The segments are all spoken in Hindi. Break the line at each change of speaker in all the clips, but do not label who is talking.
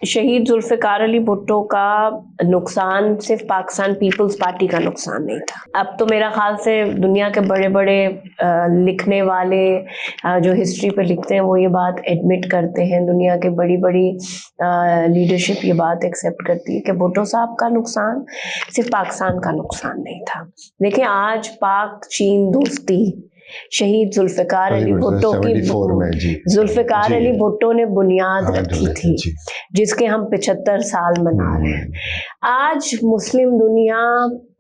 शहीद जुल्फ़िकार अली भुट्टो का नुकसान सिर्फ पाकिस्तान पीपल्स पार्टी का नुकसान नहीं था। अब तो मेरा ख्याल से दुनिया के बड़े बड़े लिखने वाले जो हिस्ट्री पे लिखते हैं वो ये बात एडमिट करते हैं, दुनिया के बड़ी बड़ी लीडरशिप ये बात एक्सेप्ट करती है कि भुट्टो साहब का नुकसान सिर्फ पाकिस्तान का नुकसान नहीं था। देखिए, आज पाक चीन दोस्ती शहीद जुल्फ़िकार अली भुट्टो की जुल्फ़िकार अली भुट्टो ने बुनियाद रखी थी, जिसके हम 75 साल मना रहे हैं। आज मुस्लिम दुनिया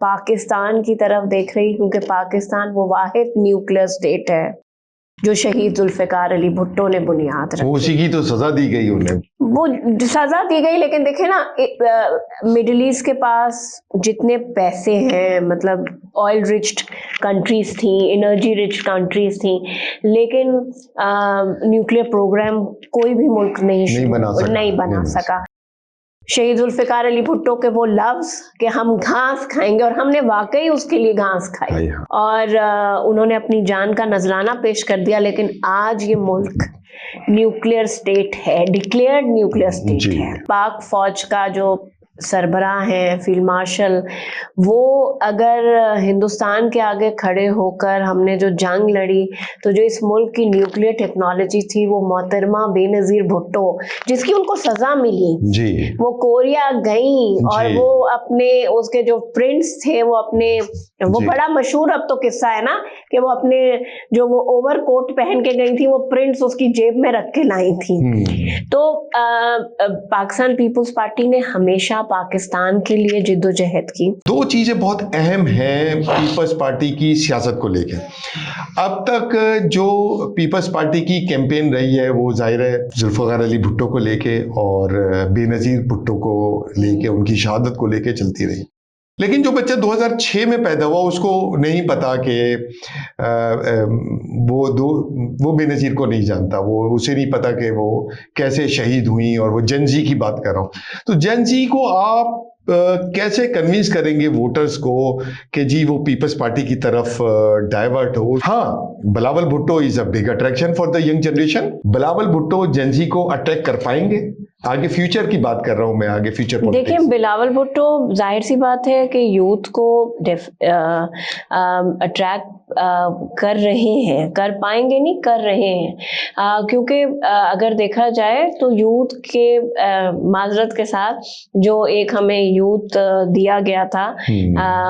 पाकिस्तान की तरफ देख रही, क्योंकि पाकिस्तान वो वाहिद न्यूक्लियर स्टेट है जो शहीद जुल्फ़िकार अली भुट्टो ने बुनियाद रखी।
उसी की तो सजा दी गई उन्हें,
वो सजा दी गई, लेकिन देखे ना, मिडिल ईस्ट के पास जितने पैसे हैं, मतलब ऑयल रिच कंट्रीज थी, एनर्जी रिच कंट्रीज थी, लेकिन न्यूक्लियर प्रोग्राम कोई भी मुल्क नहीं बना सका। शहीद जुल्फ़िकार अली भुट्टो के वो लफ्ज़ कि हम घास खाएंगे, और हमने वाकई उसके लिए घास खाई, और उन्होंने अपनी जान का नजराना पेश कर दिया। लेकिन आज ये मुल्क न्यूक्लियर स्टेट है, डिक्लेयर्ड न्यूक्लियर स्टेट है। पाक फौज का जो सरबराह हैं फील्ड मार्शल, वो अगर हिंदुस्तान के आगे खड़े होकर हमने जो जंग लड़ी, तो जो इस मुल्क की न्यूक्लियर टेक्नोलॉजी थी, वो मोहतरमा बेनज़ीर भुट्टो, जिसकी उनको सजा मिली जी, वो कोरिया गई और वो अपने उसके जो प्रिंट्स थे वो अपने, वो बड़ा मशहूर अब तो किस्सा है ना कि वो अपने जो वो ओवर कोट पहन के गई थी, वो प्रिंट्स उसकी जेब में रख के लाई थी। तो पाकिस्तान पीपल्स पार्टी ने हमेशा पाकिस्तान के लिए जिद्दोजहद की।
दो चीजें बहुत अहम हैं पीपल्स पार्टी की सियासत को लेकर। अब तक जो पीपल्स पार्टी की कैंपेन रही है वो जाहिर है जुल्फ़िकार अली भुट्टो को लेके और बेनज़ीर भुट्टो को लेके, उनकी शहादत को लेके चलती रही। लेकिन जो बच्चा 2006 में पैदा हुआ उसको नहीं पता कि वो बेनज़ीर को नहीं जानता, वो उसे नहीं पता कि वो कैसे शहीद हुई, और वो जनजी की बात कर रहा हूँ। तो जनजी को आप कैसे कन्विंस करेंगे वोटर्स को कि जी वो पीपल्स पार्टी की तरफ डाइवर्ट हो? हाँ, Bilawal Bhutto is a big attraction for the young generation. Bilawal Bhutto Gen Z को अट्रैक्ट कर पाएंगे? आगे फ्यूचर की बात कर रहा हूं मैं, आगे फ्यूचर पॉलिटिक्स।
देखिए, बिलावल भुट्टो जाहिर सी बात है कि यूथ को अट्रैक्ट कर रहे हैं, कर पाएंगे नहीं, कर रहे हैं, क्योंकि अगर देखा जाए तो यूथ के माजरत के साथ जो एक हमें यूथ दिया गया था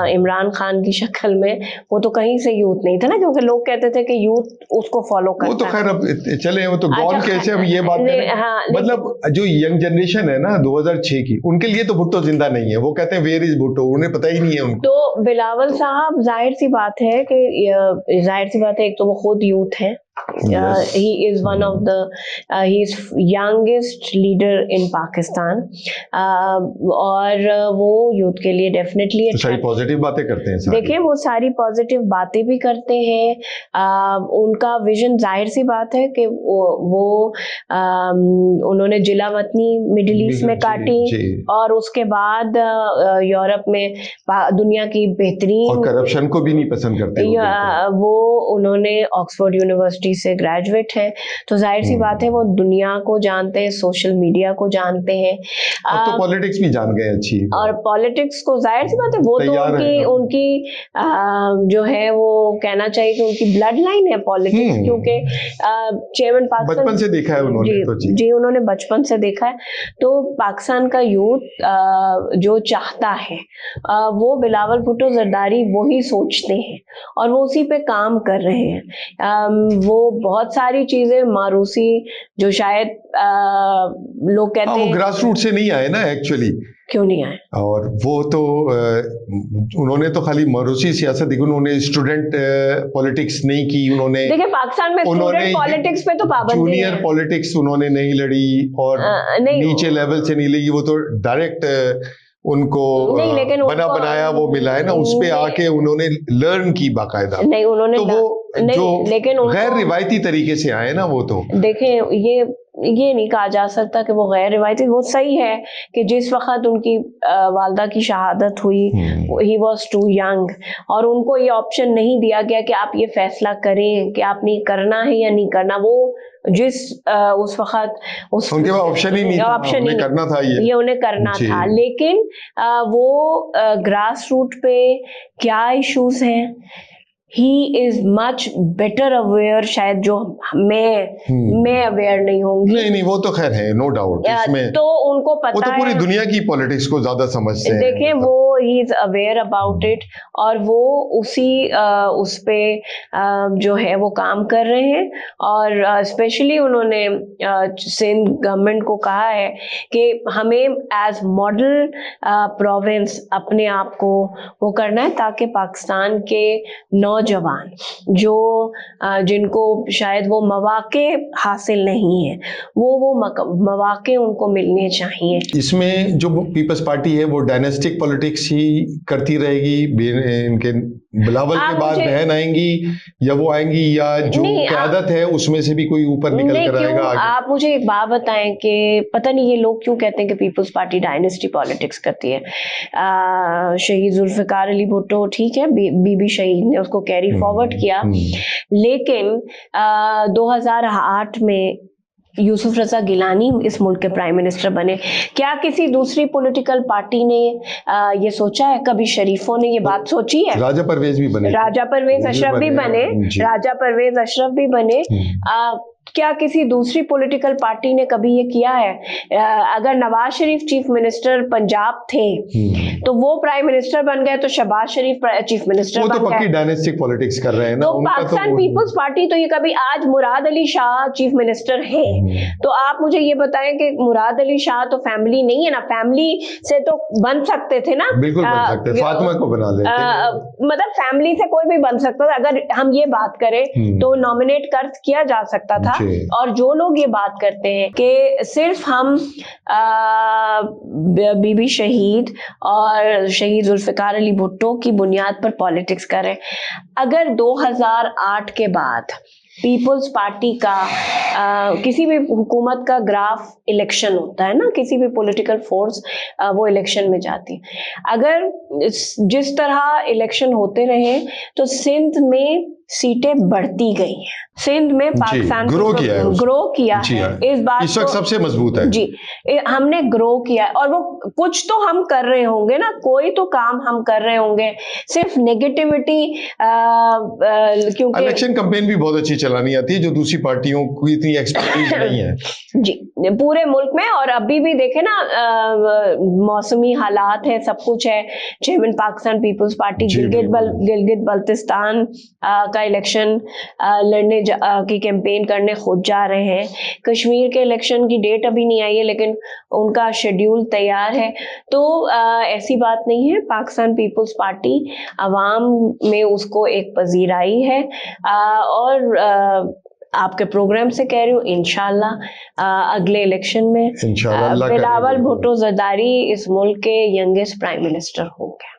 इमरान खान की शक्ल में, वो तो कहीं से यूथ नहीं था ना, क्योंकि लोग कहते थे कि यूथ उसको फॉलो करता है।
वो तो खैर अब चले, वो तो गॉन कैसे, अब ये बात
हाँ,
मतलब जो यंग जनरेशन है ना 2006 की, उनके लिए तो भुट्टो जिंदा नहीं है। वो कहते हैं वेयर इज भुट्टो, उन्हें पता ही नहीं है उनको।
तो बिलावल साहब, जाहिर सी बात है कि एक तो वो खुद यूथ है, he is one of the he is youngest leader in Pakistan, और वो यूथ के लिए डेफिनेटली
तो सारी पॉजिटिव बातें करते हैं।
देखिए, वो सारी पॉजिटिव बातें भी करते हैं, उनका विजन जाहिर सी बात है कि वो उन्होंने जिला वतनी मिडिल ईस्ट में काटी, और उसके बाद यूरोप में दुनिया की बेहतरीन,
और करप्शन को भी नहीं पसंद करते
वो उन्होंने ऑक्सफोर्ड यूनिवर्सिटी से ग्रेजुएट है, तो जाहिर सी बात है वो दुनिया को जानते हैं, सोशल मीडिया को जानते हैं,
अब तो पॉलिटिक्स भी जान गए अच्छी, और
पॉलिटिक्स को जाहिर सी बात है वो तो उनकी जो है वो कहना चाहिए कि उनकी ब्लड लाइन है पॉलिटिक्स, क्योंकि चेयरमैन पाकिस्तान
बचपन से देखा है उन्होंने।
जी, उन्होंने बचपन से देखा है। तो पाकिस्तान का यूथ जो चाहता है वो बिलावल भुट्टो जरदारी वही सोचते हैं, और वो उसी पे काम कर रहे हैं। वो बहुत सारी चीजें मारूसी जो शायद लोग कहते हैं,
वो ग्रास रूट से नहीं आए ना एक्चुअली।
क्यों नहीं आए?
और वो तो उन्होंने तो खाली मारूसी सियासत देखी, उन्होंने स्टूडेंट पॉलिटिक्स नहीं की। उन्होंने
देखिए, पाकिस्तान में स्टूडेंट पॉलिटिक्स पे तो पाबंदी है,
जूनियर पॉलिटिक्स उन्होंने नहीं लड़ी, और नीचे लेवल से नहीं लगी, वो तो डायरेक्ट उनको बनाया वो मिला है ना, उस पे आके उन्होंने लर्न की बाकायदा।
नहीं, उन्होंने
तो वो जो
लेकिन
गैर रिवायती तरीके से आए ना, वो तो
देखें, ये नहीं कहा जा सकता कि वो गैर रिवायती, वो सही है कि जिस वक्त उनकी वालदा की शहादत हुई, ही वॉज टू यंग, और उनको ये ऑप्शन नहीं दिया गया कि आप ये फैसला करें कि आपने करना है या नहीं करना। वो जिस उस वक्त
उनके पास ऑप्शन ही नहीं था, उन्हें करना था, ये
उन्हें करना था। लेकिन वो ग्रास रूट पे क्या इश्यूज हैं, he is much better aware, शायद जो मैं अवेयर नहीं होंगी।
नहीं, वो तो खैर है, नो डाउट इसमें।
तो उनको पता
वो तो पूरी दुनिया की पॉलिटिक्स को ज्यादा समझते हैं।
देखें, वो he is aware about it, और वो उसी उस पे जो है वो काम कर रहे हैं। और स्पेशली उन्होंने सिंध गवर्नमेंट को कहा है कि हमें एज मॉडल प्रोविंस अपने आप को वो करना है, ताकि पाकिस्तान के नौजवान जो जिनको शायद वो मौके हासिल नहीं है, वो मौके उनको मिलने चाहिए।
इसमें जो पीपल्स पार्टी है वो डायनेस्टिक पॉलिटिक्स ही करती रहेगी, इनके बिलावल के बाद बहन आएंगी, या वो आएंगी, या जो क़यादत है उसमें से भी कोई ऊपर निकल कर आएगा आगे?
आप मुझे एक बात बताएं कि पता नहीं ये लोग क्यों कहते हैं कि पीपल्स पार्टी डायनेस्टी पॉलिटिक्स करती है। शहीद जुल्फिकार अली भुट्टो, ठीक है, बीबी शहीद ने उसको कैरी फॉरवर्ड किया, लेकिन 2008 में यूसुफ रजा गिलानी इस मुल्क के प्राइम मिनिस्टर बने। क्या किसी दूसरी पॉलिटिकल पार्टी ने ये सोचा है? कभी शरीफों ने ये बात सोची है?
राजा परवेज भी बने,
राजा परवेज अशरफ भी बने, राजा परवेज अशरफ भी बने। क्या किसी दूसरी पॉलिटिकल पार्टी ने कभी ये किया है? अगर नवाज शरीफ चीफ मिनिस्टर पंजाब थे तो वो प्राइम मिनिस्टर बन गए, तो शहबाज शरीफ चीफ मिनिस्टर बन गए।
वो तो पक्की डायनेस्टिक पॉलिटिक्स कर रहे हैं ना।
तो पाकिस्तान पीपल्स पार्टी तो ये कभी, आज मुराद अली शाह चीफ मिनिस्टर है, तो आप मुझे ये बताएं कि मुराद अली शाह तो फैमिली नहीं है ना, फैमिली से तो बन सकते थे ना।
बिल्कुल बन सकते, फातिमा को बना लेते,
मतलब फैमिली से कोई भी बन सकता था। अगर हम ये बात करें तो नॉमिनेट कर किया जा सकता था। और जो लोग ये बात करते हैं कि सिर्फ हम बीबी शहीद और शहीद जुल्फिकार अली भुट्टो की बुनियाद पर पॉलिटिक्स कर रहे हैं, अगर 2008 के बाद पीपल्स पार्टी का किसी भी हुकूमत का ग्राफ इलेक्शन होता है ना, किसी भी पॉलिटिकल फोर्स वो इलेक्शन में जाती है, अगर जिस तरह इलेक्शन होते रहे तो सिंध में सीटें बढ़ती गई हैं। सिंध में पाकिस्तान ग्रो किया है, इस बात
इस वक्त सबसे मजबूत है जी,
हमने ग्रो किया है। और वो कुछ तो हम कर रहे होंगे ना, कोई तो काम हम कर रहे होंगे। सिर्फ नेगेटिविटी, क्योंकि
इलेक्शन कैंपेन भी बहुत अच्छी चलानी आती है, जो दूसरी पार्टियों को इतनी एक्सपर्टीज नहीं है
जी पूरे मुल्क में। और अभी भी देखे ना, मौसमी हालात है, सब कुछ है। चेयरमैन पाकिस्तान पीपल्स पार्टी गिलगित बल्तिस्तान का इलेक्शन लड़ने की कैंपेन करने खुद जा रहे हैं। कश्मीर के इलेक्शन की डेट अभी नहीं आई है, लेकिन उनका शेड्यूल तैयार है। तो ऐसी बात नहीं है, पाकिस्तान पीपल्स पार्टी अवाम में उसको एक पजीराई है। और आपके प्रोग्राम से कह रही हूँ, इंशाल्लाह अगले इलेक्शन में बिलावल भुट्टो जरदारी इस मुल्क के यंगेस्ट प्राइम मिनिस्टर होंगे।